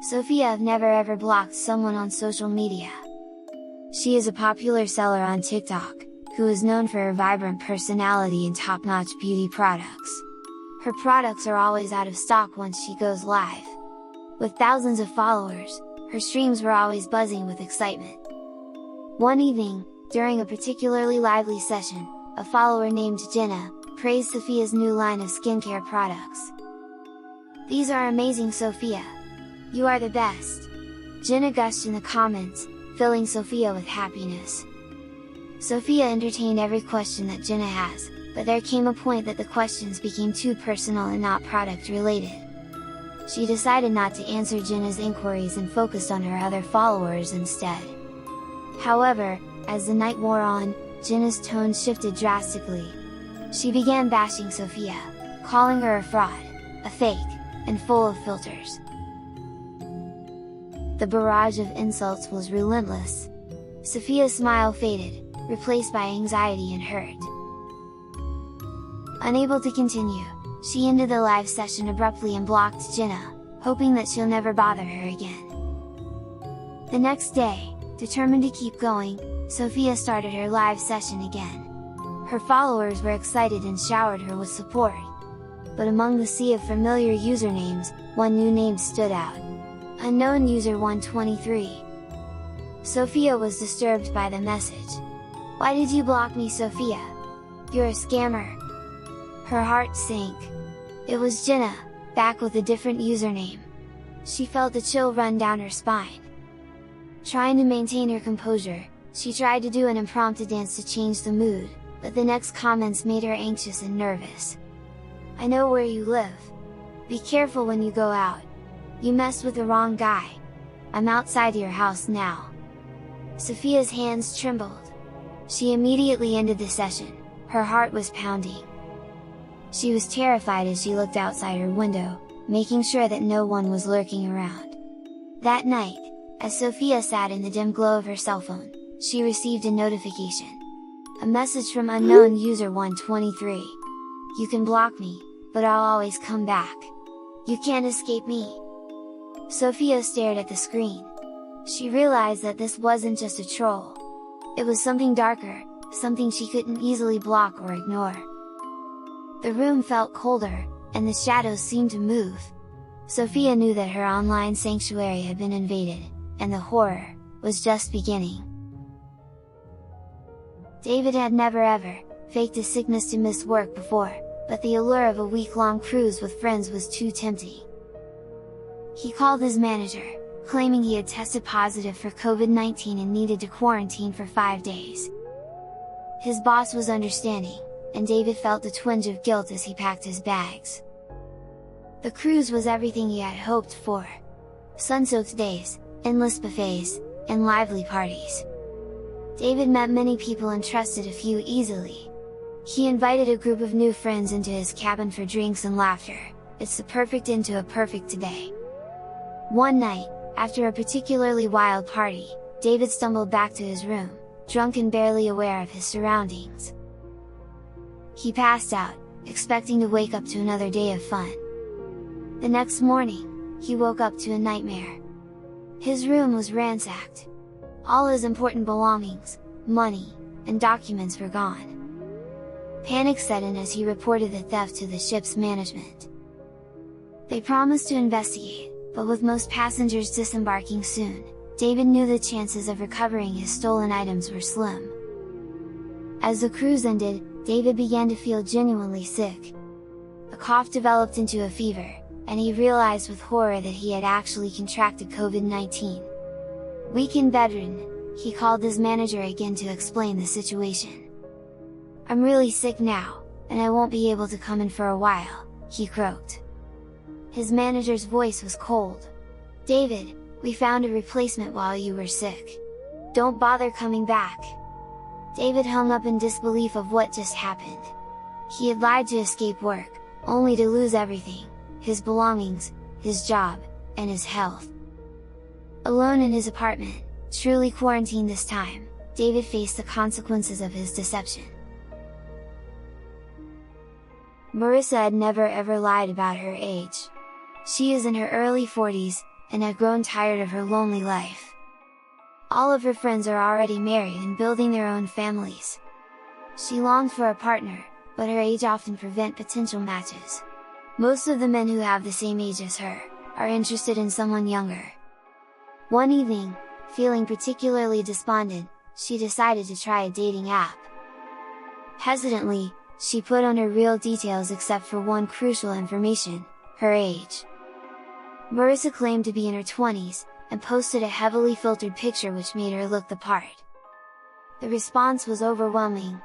Sophia have never ever blocked someone on social media. She is a popular seller on TikTok, who is known for her vibrant personality and top-notch beauty products. Her products are always out of stock once she goes live. With thousands of followers, her streams were always buzzing with excitement. One evening, during a particularly lively session, a follower named Jenna praised Sophia's new line of skincare products. "These are amazing, Sophia! You are the best!" Jenna gushed in the comments, filling Sophia with happiness. Sophia entertained every question that Jenna has, but there came a point that the questions became too personal and not product related. She decided not to answer Jenna's inquiries and focused on her other followers instead. However, as the night wore on, Jenna's tone shifted drastically. She began bashing Sophia, calling her a fraud, a fake, and full of filters. The barrage of insults was relentless. Sophia's smile faded, replaced by anxiety and hurt. Unable to continue, she ended the live session abruptly and blocked Jenna, hoping that she'll never bother her again. The next day, determined to keep going, Sophia started her live session again. Her followers were excited and showered her with support. But among the sea of familiar usernames, one new name stood out. Unknown user 123. Sophia was disturbed by the message. "Why did you block me, Sophia? You're a scammer!" Her heart sank. It was Jenna, back with a different username. She felt a chill run down her spine. Trying to maintain her composure, she tried to do an impromptu dance to change the mood, but the next comments made her anxious and nervous. "I know where you live. Be careful when you go out. You messed with the wrong guy. I'm outside your house now." Sophia's hands trembled. She immediately ended the session, her heart was pounding. She was terrified as she looked outside her window, making sure that no one was lurking around. That night, as Sophia sat in the dim glow of her cell phone, she received a notification. A message from unknown user 123. "You can block me, but I'll always come back. You can't escape me." Sophia stared at the screen. She realized that this wasn't just a troll. It was something darker, something she couldn't easily block or ignore. The room felt colder, and the shadows seemed to move. Sophia knew that her online sanctuary had been invaded, and the horror was just beginning. David had never ever faked a sickness to miss work before, but the allure of a week-long cruise with friends was too tempting. He called his manager, claiming he had tested positive for COVID-19 and needed to quarantine for 5 days. His boss was understanding, and David felt a twinge of guilt as he packed his bags. The cruise was everything he had hoped for. Sun-soaked days, endless buffets, and lively parties. David met many people and trusted a few easily. He invited a group of new friends into his cabin for drinks and laughter. It's the perfect end to a perfect day. One night, after a particularly wild party, David stumbled back to his room, drunk and barely aware of his surroundings. He passed out, expecting to wake up to another day of fun. The next morning, he woke up to a nightmare. His room was ransacked. All his important belongings, money, and documents were gone. Panic set in as he reported the theft to the ship's management. They promised to investigate, but with most passengers disembarking soon, David knew the chances of recovering his stolen items were slim. As the cruise ended, David began to feel genuinely sick. A cough developed into a fever, and he realized with horror that he had actually contracted COVID-19. Weak and bedridden, he called his manager again to explain the situation. "I'm really sick now, and I won't be able to come in for a while," he croaked. His manager's voice was cold. "David, we found a replacement while you were sick. Don't bother coming back." David hung up in disbelief of what just happened. He had lied to escape work, only to lose everything: his belongings, his job, and his health. Alone in his apartment, truly quarantined this time, David faced the consequences of his deception. Marissa had never ever lied about her age. She is in her early 40s, and had grown tired of her lonely life. All of her friends are already married and building their own families. She longed for a partner, but her age often prevent potential matches. Most of the men who have the same age as her, are interested in someone younger. One evening, feeling particularly despondent, she decided to try a dating app. Hesitantly, she put on her real details except for one crucial information, her age. Marissa claimed to be in her 20s, and posted a heavily filtered picture which made her look the part. The response was overwhelming,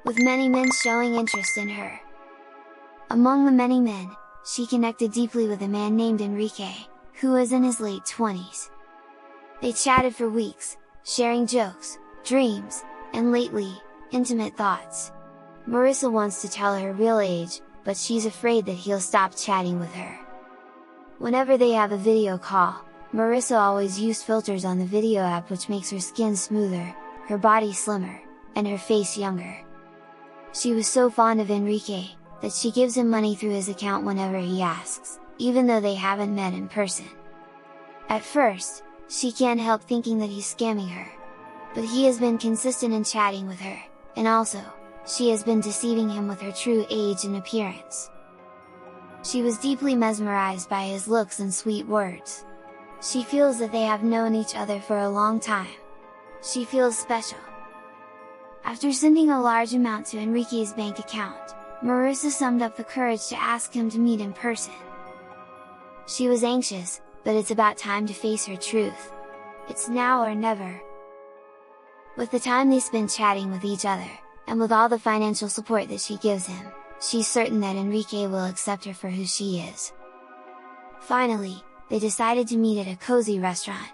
with many men showing interest in her. Among the many men, she connected deeply with a man named Enrique, who was in his late 20s. They chatted for weeks, sharing jokes, dreams, and lately, intimate thoughts. Marissa wants to tell her real age, but she's afraid that he'll stop chatting with her. Whenever they have a video call, Marissa always used filters on the video app which makes her skin smoother, her body slimmer, and her face younger. She was so fond of Enrique, that she gives him money through his account whenever he asks, even though they haven't met in person. At first, she can't help thinking that he's scamming her. But he has been consistent in chatting with her, and also, she has been deceiving him with her true age and appearance. She was deeply mesmerized by his looks and sweet words. She feels that they have known each other for a long time. She feels special. After sending a large amount to Enrique's bank account, Marissa summed up the courage to ask him to meet in person. She was anxious, but it's about time to face her truth. It's now or never. With the time they spend chatting with each other, and with all the financial support that she gives him, she's certain that Enrique will accept her for who she is. Finally, they decided to meet at a cozy restaurant.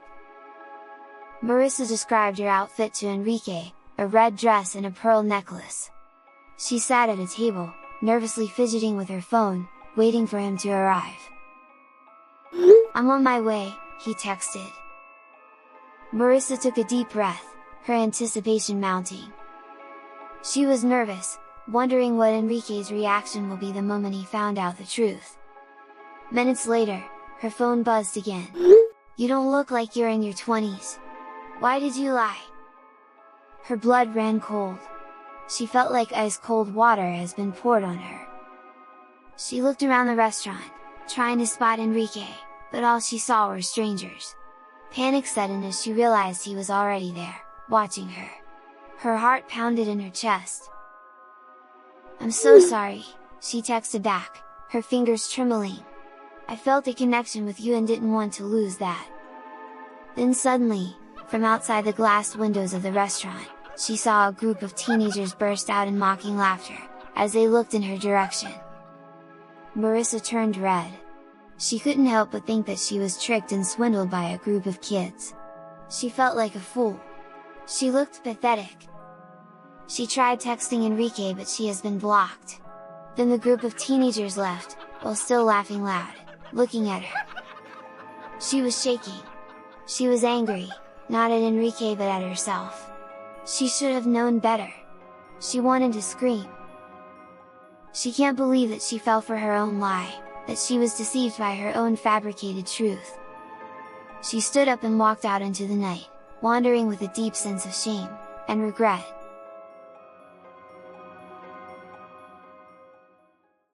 Marissa described her outfit to Enrique, a red dress and a pearl necklace. She sat at a table, nervously fidgeting with her phone, waiting for him to arrive. "I'm on my way," he texted. Marissa took a deep breath, her anticipation mounting. She was nervous, wondering what Enrique's reaction will be the moment he found out the truth. Minutes later, her phone buzzed again. "You don't look like you're in your 20s. Why did you lie?" Her blood ran cold. She felt like ice-cold water has been poured on her. She looked around the restaurant, trying to spot Enrique, but all she saw were strangers. Panic set in as she realized he was already there, watching her. Her heart pounded in her chest. "I'm so sorry," she texted back, her fingers trembling. "I felt a connection with you and didn't want to lose that." Then suddenly, from outside the glassed windows of the restaurant, she saw a group of teenagers burst out in mocking laughter, as they looked in her direction. Marissa turned red. She couldn't help but think that she was tricked and swindled by a group of kids. She felt like a fool. She looked pathetic. She tried texting Enrique but she has been blocked. Then the group of teenagers left, while still laughing loud, looking at her. She was shaking. She was angry, not at Enrique but at herself. She should have known better. She wanted to scream. She can't believe that she fell for her own lie, that she was deceived by her own fabricated truth. She stood up and walked out into the night, wandering with a deep sense of shame and regret.